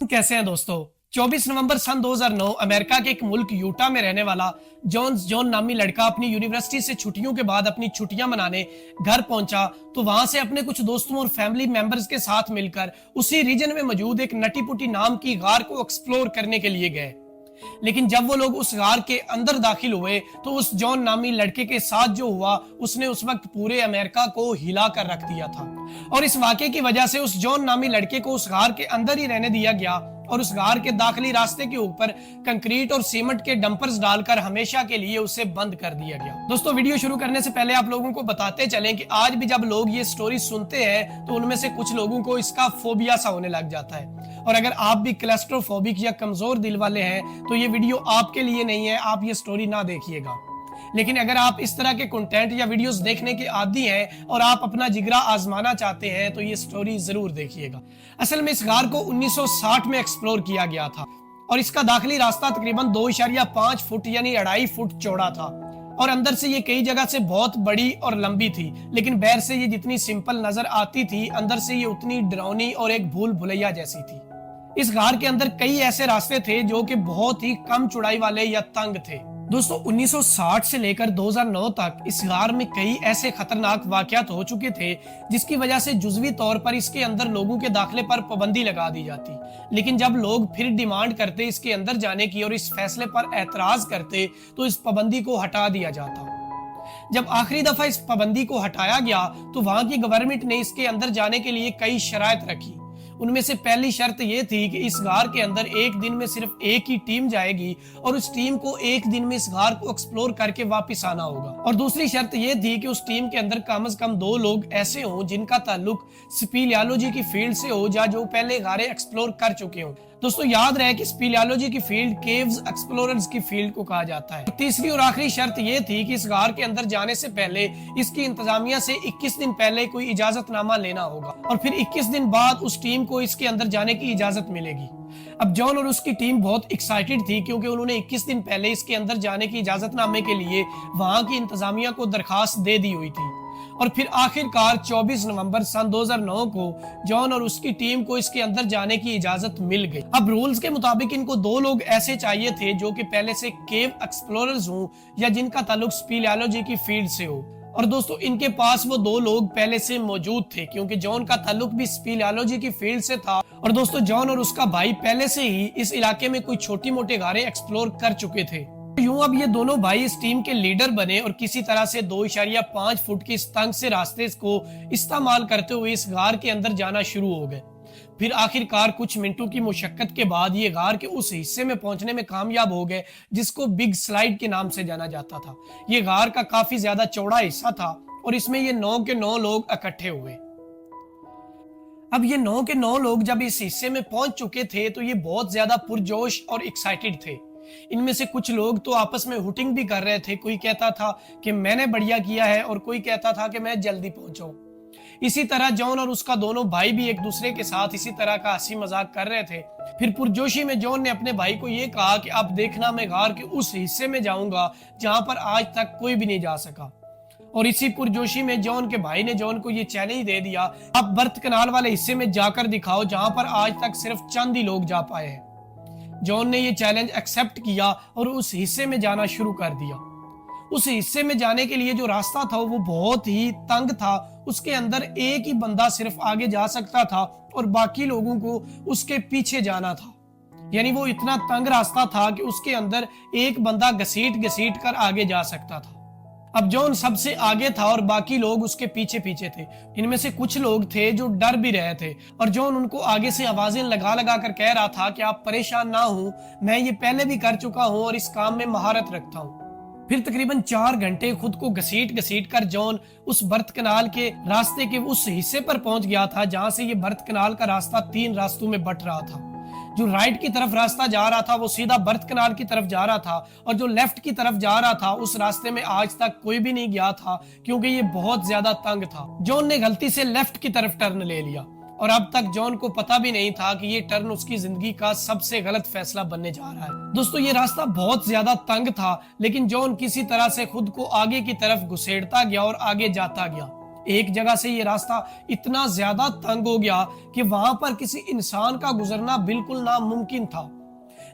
कैसे हैं दोस्तों। 24 नवंबर सन 2009 अमेरिका के एक मुल्क यूटा में रहने वाला जॉन नामी लड़का अपनी यूनिवर्सिटी से छुट्टियों के बाद अपनी छुट्टियां मनाने घर पहुंचा तो वहां से अपने कुछ दोस्तों और फैमिली मेंबर्स के साथ मिलकर उसी रीजन में मौजूद एक नटी पुटी नाम की गार को एक्सप्लोर करने के लिए गए। लेकिन जब वो लोग उस गार के अंदर दाखिल हुए तो उस जॉन नामी लड़के के साथ जो हुआ उसने उस वक्त पूरे अमेरिका को हिला कर रख दिया था। और इस वाकये की वजह से उस जॉन नामी लड़के को उस गार के अंदर ही रहने दिया गया और उस गार के दाखिली रास्ते के ऊपर कंक्रीट और सीमेंट के डंपर्स डालकर हमेशा के लिए उसे बंद कर दिया गया। दोस्तों, वीडियो शुरू करने से पहले आप लोगों को बताते चलें कि आज भी जब लोग ये स्टोरी सुनते हैं तो उनमें से कुछ लोगों को इसका फोबिया सा होने लग जाता है। और अगर आप भी क्लैस्ट्रोफोबिक या कमजोर दिल वाले हैं तो ये वीडियो आपके लिए नहीं है, आप ये स्टोरी ना देखिएगा। लेकिन अगर आप इस तरह के कंटेंट या वीडियोस देखने के आदी हैं और आप अपना जिगरा आजमाना चाहते हैं तो ये स्टोरी जरूर देखिएगा। असल में इस गार को 1960 में एक्सप्लोर किया गया था और इसका दाखिली रास्ता तकरीबन 2.5 फुट यानी 2.5 फुट चौड़ा था और अंदर से ये कई जगह से बहुत बड़ी और लंबी थी। लेकिन बाहर से ये जितनी सिंपल नजर आती थी अंदर से ये उतनी डरावनी और एक भूल भुलैया जैसी थी। इस गार के अंदर कई ऐसे रास्ते थे जो कि बहुत ही कम चौड़ाई वाले या तंग थे। दोस्तों, 1960 से लेकर 2009 तक इस गार में कई ऐसे खतरनाक वाकयात हो चुके थे जिसकी वजह से जुज़वी तौर पर इसके अंदर लोगों के दाखिले पर पाबंदी लगा दी जाती। लेकिन जब लोग फिर डिमांड करते इसके अंदर जाने की और इस फैसले पर एतराज करते तो इस पाबंदी को हटा दिया जाता। जब आखिरी दफा इस पाबंदी को हटाया गया तो वहां की गवर्नमेंट ने इसके अंदर जाने के लिए कई शराइत रखी। उनमें से पहली शर्त यह थी कि इस गार के अंदर एक दिन में सिर्फ एक ही टीम जाएगी और उस टीम को एक दिन में इस गार को एक्सप्लोर करके वापस आना होगा। और दूसरी शर्त यह थी कि उस टीम के अंदर कम से कम 2 लोग ऐसे हों जिनका ताल्लुक स्पीलियोलॉजी की फील्ड से हो या जो पहले गारे एक्सप्लोर कर चुके हों। दोस्तों, याद रहे कि स्पीलियोलॉजी की फील्ड केव्स एक्सप्लोरर्स की फील्ड को कहा जाता है। तीसरी और आखिरी शर्त यह थी कि इस गार के अंदर जाने से पहले इसकी इंतजामिया से 21 दिन पहले कोई इजाजतनामा लेना होगा और फिर 21 दिन बाद उस टीम को इसके अंदर जाने की इजाजत मिलेगी। अब जॉन और उसकी टीम बहुत एक्साइटेड थी क्योंकि उन्होंने 21 दिन पहले इसके अंदर जाने की इजाजतनामे के लिए वहां की इंतजामिया को दरखास्त दे दी हुई थी। और फिर आखिरकार 24 नवंबर सन 2009 को जॉन और उसकी टीम को इसके अंदर जाने की इजाजत मिल गई। अब रूल्स के मुताबिक इनको 2 लोग ऐसे चाहिए थे जो कि पहले से केव एक्सप्लोरर्स हों या जिनका ताल्लुक स्पीलियोलॉजी की फील्ड से हो। और दोस्तों, इनके पास वो 2 लोग पहले से मौजूद थे क्योंकि जॉन का ताल्लुक भी स्पीलियोलॉजी की फील्ड से था। और दोस्तों, जॉन और उसका भाई पहले से ही इस इलाके में कोई छोटी मोटी गारें एक्सप्लोर कर चुके थे। यूं अब ये दोनों भाई इस टीम के लीडर बने और किसी तरह से 2.5 फुट की इस तंग से रास्ते को इस्तेमाल करते हुए इस गार के अंदर जाना शुरू हो गए। फिर आखिरकार कुछ मिनटों की मुशक्कत के बाद ये गार के उस हिस्से में पहुंचने में कामयाब हो गए जिसको बिग स्लाइड के नाम से जाना जाता था। ये गार का काफी ज्यादा चौड़ा हिस्सा था और इसमें ये 9 के 9 लोग इकट्ठे हुए। अब ये 9 के 9 लोग जब इस हिस्से में पहुंच चुके थे तो ये बहुत ज्यादा पुरजोश और एक्साइटेड थे। इनमें से कुछ लोग तो आपस में हुटिंग भी कर रहे थे। कोई कहता था कि मैंने बढ़िया किया है और कोई कहता था कि मैं जल्दी पहुंचाऊं। इसी तरह जॉन और उसका दोनों भाई भी एक दूसरे के साथ इसी तरह का हंसी मजाक कर रहे थे। फिर पुरजोशी में जॉन ने अपने भाई को यह कहा कि अब देखना, मैं गार के उस हिस्से में जाऊंगा जहां पर आज तक कोई भी नहीं जा सका। और इसी पुरजोशी में जॉन के भाई ने जॉन को यह चैलेंज दे दिया, आप बर्थ कनाल वाले हिस्से में जाकर दिखाओ जहां पर आज तक सिर्फ चंद ही लोग जा पाए हैं। जॉन ने यह चैलेंज एक्सेप्ट किया और उस हिस्से में जाना शुरू कर दिया। उस हिस्से में जाने के लिए जो रास्ता था वो बहुत ही तंग था। उसके अंदर एक ही बंदा सिर्फ आगे जा सकता था और बाकी लोगों को उसके पीछे जाना था। यानी वो इतना तंग रास्ता था कि उसके अंदर एक बंदा घसीट घसीट कर आगे जा सकता था। अब जॉन सबसे आगे था और बाकी लोग उसके पीछे पीछे थे। इनमें से कुछ लोग थे जो डर भी रहे थे और जॉन उनको आगे से आवाजें लगा लगा कर कह रहा था कि आप परेशान ना हो, मैं ये पहले भी कर चुका हूं और इस काम में महारत रखता हूं। फिर तकरीबन 4 घंटे खुद को घसीट घसीट कर जॉन उस बर्थ कनाल के रास्ते के उस हिस्से पर पहुंच गया था जहां से ये बर्थ कनाल का रास्ता 3 रास्तों में बंट रहा था। जो राइट की तरफ रास्ता जा रहा था वो सीधा बर्थ कनाल की तरफ जा रहा था और जो लेफ्ट की तरफ जा रहा था उस रास्ते में आज तक कोई भी नहीं गया था क्योंकि ये बहुत ज्यादा तंग था। जॉन ने गलती से लेफ्ट की तरफ टर्न ले लिया और अब तक जॉन को पता भी नहीं था कि ये टर्न उसकी जिंदगी का सबसे गलत फैसला बनने जा रहा है। दोस्तों, ये रास्ता बहुत ज्यादा तंग था लेकिन जॉन किसी तरह से खुद को आगे की तरफ घुसेड़ता गया और आगे जाता गया। एक जगह से ये रास्ता इतना ज्यादा तंग हो गया कि वहां पर किसी इंसान का गुजरना बिल्कुल नामुमकिन था।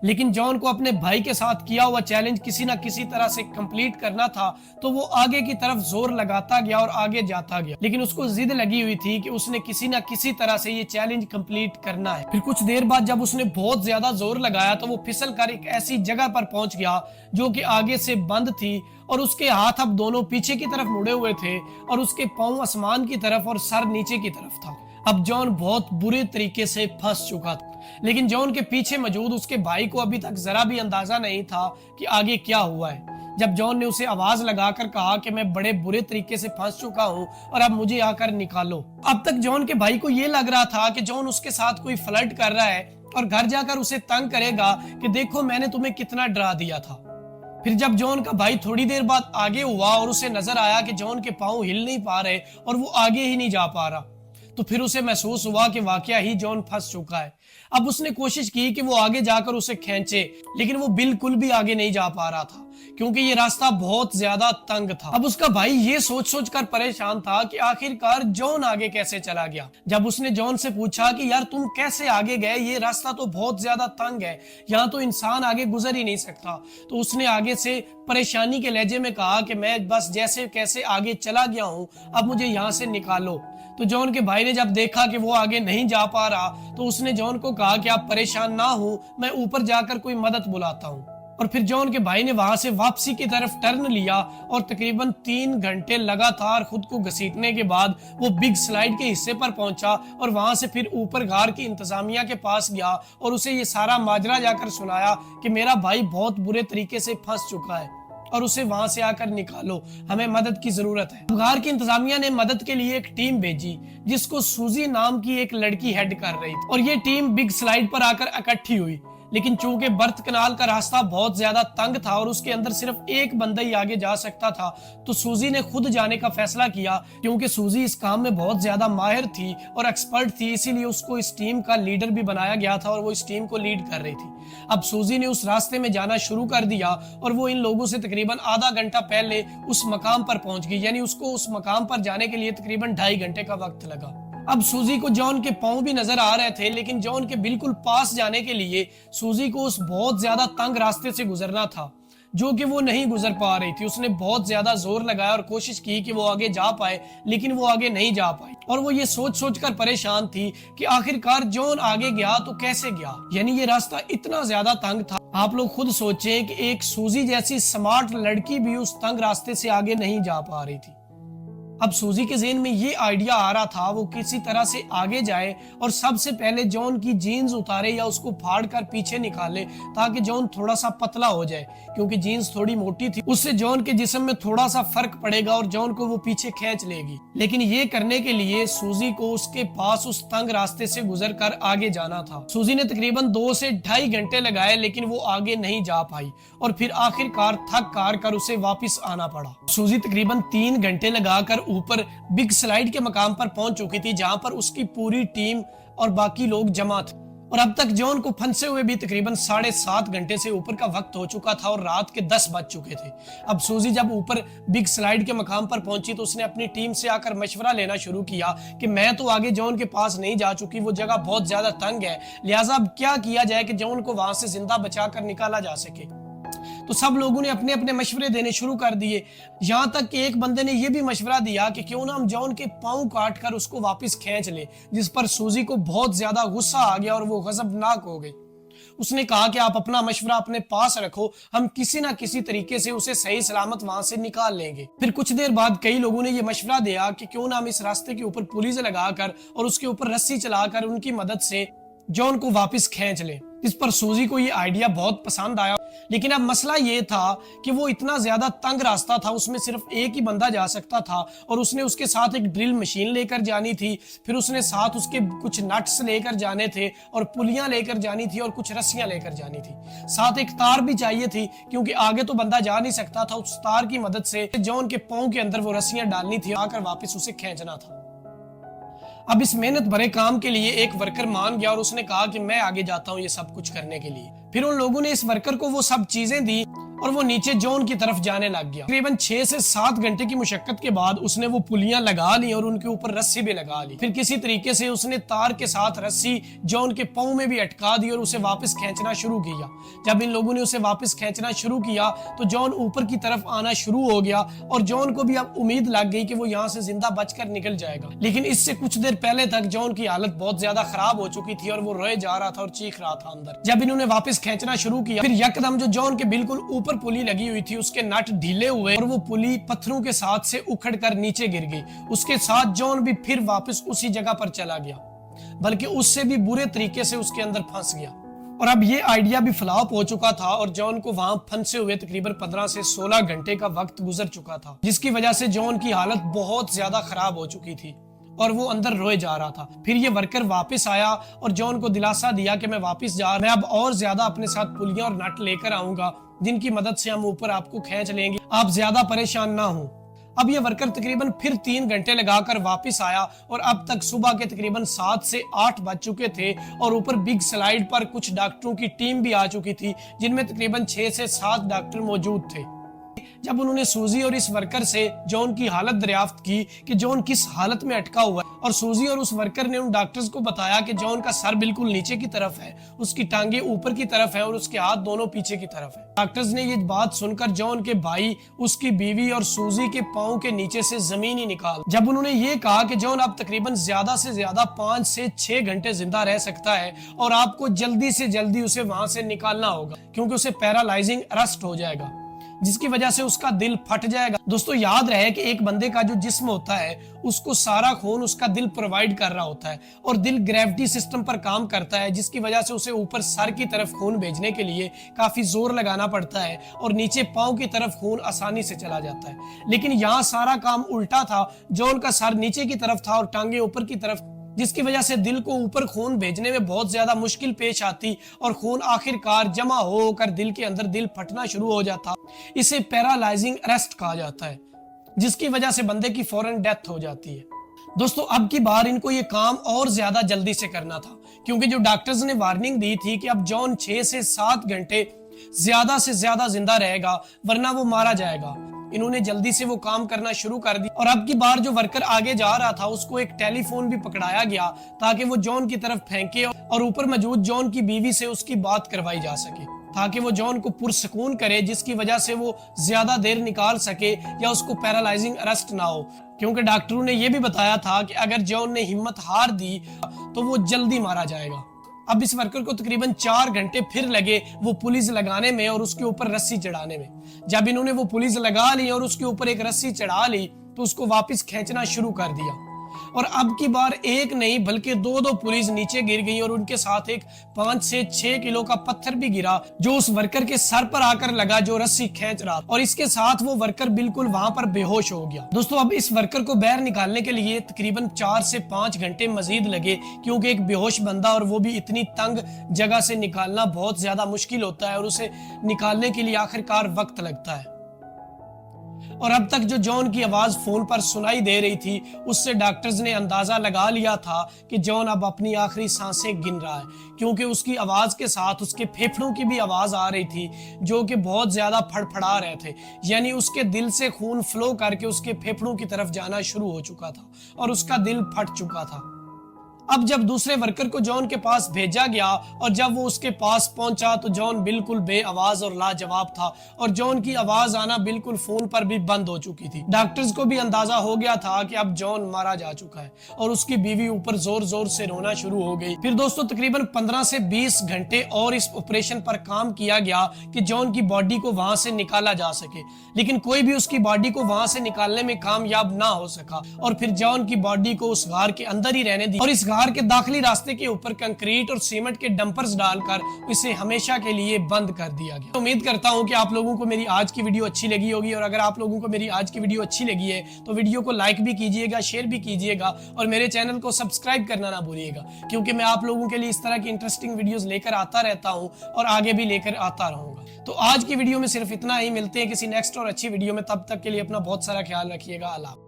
लेकिन जॉन को अपने भाई के साथ किया हुआ चैलेंज किसी ना किसी तरह से कंप्लीट करना था, तो वो आगे की तरफ जोर लगाता गया और आगे जाता गया। लेकिन उसको जिद लगी हुई थी कि उसने किसी ना किसी तरह से ये चैलेंज कंप्लीट करना है। फिर कुछ देर बाद जब उसने बहुत ज्यादा जोर लगाया तो वो फिसल कर एक ऐसी जगह पर पहुंच गया जो कि आगे से बंद थी, और उसके हाथ अब दोनों पीछे की तरफ मुड़े हुए थे और उसके पांव आसमान की तरफ और सर नीचे की तरफ था। अब जॉन बहुत बुरे तरीके से फंस चुका था। लेकिन जॉन के पीछे मौजूद उसके भाई को अभी तक जरा भी अंदाजा नहीं था कि आगे क्या हुआ है। जब जॉन ने उसे आवाज लगाकर कहा कि मैं बड़े बुरे तरीके से फंस चुका हूं और अब मुझे आकर निकालो। अब तक जॉन के भाई को यह लग रहा था कि जॉन उसके साथ कोई फ्लर्ट कर रहा है और घर जाकर उसे तंग करेगा कि देखो मैंने तुम्हें कितना डरा दिया था। फिर जब जॉन का भाई थोड़ी देर बाद आगे हुआ और उसे नजर आया कि जॉन के पांव हिल नहीं पा रहे और वो आगे ही नहीं जा पा रहा, तो फिर उसे महसूस हुआ कि वाकया ही जॉन फंस चुका है। अब उसने कोशिश की कि वो आगे जाकर उसे खींचे, लेकिन वो बिल्कुल भी आगे नहीं जा पा रहा था क्योंकि ये रास्ता बहुत ज्यादा तंग था। अब उसका भाई ये सोच सोच कर परेशान था कि आखिरकार जॉन आगे कैसे चला गया। जब उसने जॉन से पूछा कि यार तुम कैसे आगे गए, ये रास्ता तो बहुत ज्यादा तंग है, यहाँ तो इंसान आगे गुजर ही नहीं सकता, तो उसने आगे से परेशानी के लहजे में कहा कि मैं बस जैसे कैसे आगे चला गया हूँ, अब मुझे यहाँ से निकालो। तो जॉन के भाई ने जब देखा कि वो आगे नहीं जा पा रहा, तो उसने जॉन को कहा कि आप परेशान ना हो, मैं ऊपर जाकर कोई मदद बुलाता हूँ। और फिर जॉन के भाई ने वहां से वापसी की तरफ टर्न लिया और तकरीबन 3 घंटे लगातार खुद को घसीटने के बाद वो बिग स्लाइड के हिस्से पर पहुंचा और वहां से फिर ऊपर गार की इंतजामिया के पास गया और उसे ये सारा माजरा जाकर सुनाया कि मेरा भाई बहुत बुरे तरीके से फंस चुका है और उसे वहां से आकर निकालो, हमें मदद की जरूरत है। गार की इंतजामिया ने मदद के लिए एक टीम भेजी जिसको सूजी नाम की एक लड़की हेड कर रही थी, और ये टीम बिग स्लाइड पर आकर इकट्ठी हुई। लेकिन चूंकि बर्थ कनाल का रास्ता बहुत ज्यादा तंग था और उसके अंदर सिर्फ एक बंदा ही आगे जा सकता था, तो सूजी ने खुद जाने का फैसला किया। क्योंकि सूजी इस काम में बहुत ज्यादा माहिर थी और एक्सपर्ट थी, इसीलिए उसको इस टीम का लीडर भी बनाया गया था और वो इस टीम को लीड कर रही थी। अब सूजी ने उस रास्ते में जाना शुरू कर दिया और वो इन लोगों से तकरीबन आधा घंटा पहले उस मकाम पर पहुंच गई, यानी उसको उस मकाम पर जाने के लिए तकरीबन 2.5 घंटे का वक्त लगा। अब सूजी को जॉन के पांव भी नजर आ रहे थे, लेकिन जॉन के बिल्कुल पास जाने के लिए सूजी को उस बहुत ज्यादा तंग रास्ते से गुजरना था जो कि वो नहीं गुजर पा रही थी। उसने बहुत ज्यादा जोर लगाया और कोशिश की कि वो आगे जा पाए, लेकिन वो आगे नहीं जा पाई और वो ये सोच सोच कर परेशान थी कि आखिरकार जॉन आगे गया तो कैसे गया, यानी ये रास्ता इतना ज्यादा तंग था। आप लोग खुद सोचें कि एक सूजी जैसी स्मार्ट लड़की भी उस तंग रास्ते से आगे नहीं जा पा रही थी। अब सूजी के ज़हन में ये आइडिया आ रहा था वो किसी तरह से आगे जाए और सबसे पहले जॉन की जीन्स उतारे या उसको फाड़ कर पीछे निकाले ताकि जॉन थोड़ा सा पतला हो जाए, क्योंकि जीन्स थोड़ी मोटी थी, उससे जॉन के जिस्म में थोड़ा सा फर्क पड़ेगा और जॉन को वो पीछे खींच लेगी। लेकिन ये करने के लिए सूजी को उसके पास उस तंग रास्ते से गुजर कर आगे जाना था। सूजी ने तकरीबन 2 से 2.5 घंटे लगाए, लेकिन वो आगे नहीं जा पाई और फिर आखिरकार थक हार कर उसे वापिस आना पड़ा। सूजी तकरीबन 3 घंटे लगाकर ऊपर बिग स्लाइड के मकाम पर पहुंच चुकी थी, जहां पर उसकी पूरी टीम और बाकी लोग जमा थे। और अब तक जॉन को फंसे हुए भी तकरीबन 7.5 घंटे से ऊपर का वक्त हो चुका था और रात के 10 बज चुके थे। अब सूजी जब ऊपर बिग स्लाइड के मकाम पर पहुंची तो उसने अपनी टीम से आकर मशवरा लेना शुरू किया कि मैं तो आगे जॉन के पास नहीं जा चुकी, वो जगह बहुत ज्यादा तंग है, लिहाजा अब क्या किया जाए कि जॉन को वहां से जिंदा बचाकर निकाला जा सके। तो सब लोगों ने अपने अपने मशवरे देने शुरू कर दिए। यहां तक कि एक बंदे ने यह भी मशवरा दिया कि क्यों ना हम जॉन के पांव काट कर उसको वापस खींच ले, जिस पर सूजी को बहुत ज्यादा गुस्सा आ गया और वो गजबनाक हो गई। उसने कहा कि आप अपना मशवरा अपने पास रखो, हम किसी ना किसी तरीके से उसे सही सलामत वहां से निकाल लेंगे। फिर कुछ देर बाद कई लोगों ने यह मशवरा दिया कि क्यों ना हम इस रास्ते के ऊपर पुलिस लगाकर और उसके ऊपर रस्सी चलाकर उनकी मदद से जॉन को वापस खींच ले। इस पर सूजी को ये आइडिया बहुत पसंद आया, लेकिन अब मसला ये था कि वो इतना ज्यादा तंग रास्ता था, उसमें सिर्फ एक ही बंदा जा सकता था और उसने उसके साथ एक ड्रिल मशीन लेकर जानी थी, फिर उसने साथ उसके कुछ नट्स लेकर जाने थे और पुलियां लेकर जानी थी और कुछ रस्सियां लेकर जानी थी। साथ एक तार भी चाहिए थी क्योंकि आगे तो बंदा जा नहीं सकता था। उस तार की मदद से जॉन के पांव के अंदर वो रस्सियां डालनी थी, आकर वापस उसे खींचना था। अब इस मेहनत भरे काम के लिए एक वर्कर मान गया और उसने कहा कि मैं आगे जाता हूँ ये सब कुछ करने के लिए। फिर उन लोगों ने इस वर्कर को वो सब चीजें दी और वो नीचे जॉन की तरफ जाने लग गया। तकरीबन 6 से 7 घंटे की मुशक्कत के बाद उसने वो पुलियां लगा ली और उनके ऊपर रस्सी भी लगा ली। फिर किसी तरीके से उसने तार के साथ रस्सी जॉन के पाँव में भी अटका दी और उसे वापस खींचना शुरू किया। जब इन लोगों ने उसे वापस खींचना शुरू किया तो जॉन ऊपर की तरफ आना शुरू हो गया और जॉन को भी अब उम्मीद लग गई कि वो यहाँ से जिंदा बचकर निकल जाएगा। लेकिन इससे कुछ देर पहले तक जॉन की हालत बहुत ज्यादा खराब हो चुकी थी और वो रोए जा रहा था और चीख रहा था अंदर। जब इन्होंने वापस खींचना शुरू किया फिर यकदम जो जॉन के बिल्कुल ऊपर पुली लगी हुई थी उसके नट ढीले हुए और वो पुली पत्थरों के साथ से उखड़ कर नीचे गिर गई। उसके साथ जॉन भी फिर वापस उसी जगह पर चला गया, बल्कि उससे भी बुरे तरीके से उसके अंदर फंस गया। और अब ये आइडिया भी फ्लॉप हो चुका था और जॉन को वहां फंसे हुए तकरीबन 15 से 16 घंटे का वक्त गुजर चुका था, जिसकी वजह से जॉन की हालत बहुत ज्यादा खराब हो चुकी थी और वो अंदर रोए जा रहा था। फिर ये वर्कर वापस आया और जॉन को दिलासा दिया कि मैं वापस जा रहा हूं, मैं अब और ज्यादा अपने साथ पुलियां और नट लेकर आऊंगा जिनकी मदद से हम ऊपर आपको खींच लेंगे, आप ज्यादा परेशान ना हो। अब ये वर्कर तकरीबन फिर 3 घंटे लगाकर वापस आया और अब तक सुबह के तकरीबन 7 से 8 बज चुके थे और ऊपर बिग स्लाइड पर कुछ डॉक्टरों की टीम भी आ चुकी थी जिनमें तकरीबन 6 से 7 डॉक्टर मौजूद थे। जब उन्होंने सूजी और इस वर्कर से जॉन की हालत दरियाफ्त की कि जॉन किस हालत में अटका हुआ है, और सूजी और उस वर्कर ने उन डॉक्टर्स को बताया कि जॉन का सर बिल्कुल नीचे की तरफ है, उसकी टांगे ऊपर की तरफ है और उसके हाथ दोनों पीछे की तरफ है। डॉक्टर्स ने ये बात सुनकर जॉन के भाई, उसकी बीवी और सूजी के पाँव के नीचे से जमीन ही निकाल। जब उन्होंने ये कहा कि जॉन अब तकरीबन ज्यादा से ज्यादा 5 से 6 घंटे जिंदा रह सकता है और आपको जल्दी से जल्दी उसे वहां से निकालना होगा क्योंकि उसे पैरालाइजिंग अरेस्ट हो जाएगा, जिसकी वजह से उसका दिल फट जाएगा। दोस्तों याद रहे कि एक बंदे का जो जिस्म होता है उसको सारा खून उसका दिल प्रोवाइड कर रहा होता है और दिल ग्रेविटी सिस्टम पर काम करता है, जिसकी वजह से उसे ऊपर सर की तरफ खून भेजने के लिए काफी जोर लगाना पड़ता है और नीचे पाँव की तरफ खून आसानी से चला जाता है। लेकिन यहाँ सारा काम उल्टा था, जॉन का सर नीचे की तरफ था और टांगे ऊपर की तरफ, जिसकी वजह से दिल को ऊपर खून भेजने में बहुत ज्यादा मुश्किल पेश आती और खून आखिरकार जमा होकर दिल के अंदर दिल फटना शुरू हो जाता। इसे पैरालाइजिंग अरेस्ट कहा जाता है, जिसकी वजह से बंदे की फौरन डेथ हो जाती है। दोस्तों अब की बार इनको ये काम और ज्यादा जल्दी से करना था क्योंकि जो डॉक्टर्स ने वार्निंग दी थी कि अब जॉन 6 से 7 घंटे ज्यादा से ज्यादा जिंदा रहेगा वरना वो मारा जाएगा। इन्होंने जल्दी से वो काम करना शुरू कर दिया और अब की बार जो वर्कर आगे जा रहा था उसको एक टेलीफोन भी पकड़ाया गया ताकि वो जॉन की तरफ फेंके और ऊपर मौजूद जॉन की बीवी से उसकी बात करवाई जा सके ताकि वो जॉन को पुरसकून करे, जिसकी वजह से वो ज्यादा देर निकाल सके या उसको पैरालाइजिंग अरेस्ट ना हो, क्योंकि डॉक्टरों ने यह भी बताया था कि अगर जॉन ने हिम्मत हार दी तो वो जल्दी मारा जाएगा। अब इस वर्कर को तकरीबन 4 घंटे फिर लगे वो पुलिस लगाने में और उसके ऊपर रस्सी चढ़ाने में। जब इन्होंने वो पुलिस लगा ली और उसके ऊपर एक रस्सी चढ़ा ली तो उसको वापस खींचना शुरू कर दिया और अब की बार एक नहीं बल्कि 2-2 पुलिस नीचे गिर गई और उनके साथ एक 5 से 6 किलो का पत्थर भी गिरा जो उस वर्कर के सर पर आकर लगा जो रस्सी खींच रहा और इसके साथ वो वर्कर बिल्कुल वहां पर बेहोश हो गया। दोस्तों अब इस वर्कर को बाहर निकालने के लिए तकरीबन 4 से 5 घंटे मजीद लगे क्योंकि एक बेहोश बंदा और वो भी इतनी तंग जगह से निकालना बहुत ज्यादा मुश्किल होता है और उसे निकालने के लिए आखिरकार वक्त लगता है। और अब तक जो जॉन की आवाज फोन पर सुनाई दे रही थी उससे डॉक्टर्स ने अंदाजा लगा लिया था कि जॉन अब अपनी आखिरी सांसें गिन रहा है, क्योंकि उसकी आवाज के साथ उसके फेफड़ों की भी आवाज आ रही थी जो कि बहुत ज्यादा फड़फड़ा रहे थे, यानी उसके दिल से खून फ्लो करके उसके फेफड़ों की तरफ जाना शुरू हो चुका था और उसका दिल फट चुका था। अब जब दूसरे वर्कर को जॉन के पास भेजा गया और जब वो उसके पास पहुंचा तो जॉन बिल्कुल बेआवाज और लाजवाब था और जॉन की आवाज आना बिल्कुल फोन पर भी बंद हो चुकी थी। डॉक्टर्स को भी अंदाजा हो गया था कि अब जॉन मारा जा चुका है और उसकी बीवी ऊपर जोर जोर से रोना शुरू हो गई। फिर दोस्तों तकरीबन 15 से 20 घंटे और इस ऑपरेशन पर काम किया गया कि जॉन की बॉडी को वहां से निकाला जा सके, लेकिन कोई भी उसकी बॉडी को वहां से निकालने में कामयाब ना हो सका और फिर जॉन की बॉडी को उस गार के अंदर ही रहने दी और इस गार के दाखिली रास्ते के ऊपर कंक्रीट और सीमेंट के डंपर्स डालकर इसे हमेशा के लिए बंद कर दिया गया। उम्मीद करता हूं कि आप लोगों को मेरी आज की वीडियो अच्छी लगी होगी और अगर आप लोगों को मेरी आज की वीडियो अच्छी लगी है तो वीडियो को लाइक भी कीजिएगा, शेयर भी कीजिएगा और मेरे चैनल को सब्सक्राइब करना ना भूलिएगा, क्योंकि मैं आप लोगों के लिए इस तरह की इंटरेस्टिंग वीडियोस लेकर आता रहता हूं और आगे भी लेकर आता रहूंगा। तो आज की वीडियो में सिर्फ इतना ही, मिलते हैं किसी नेक्स्ट और अच्छी वीडियो में, तब तक के लिए अपना बहुत सारा ख्याल रखिएगा। अल्लाह।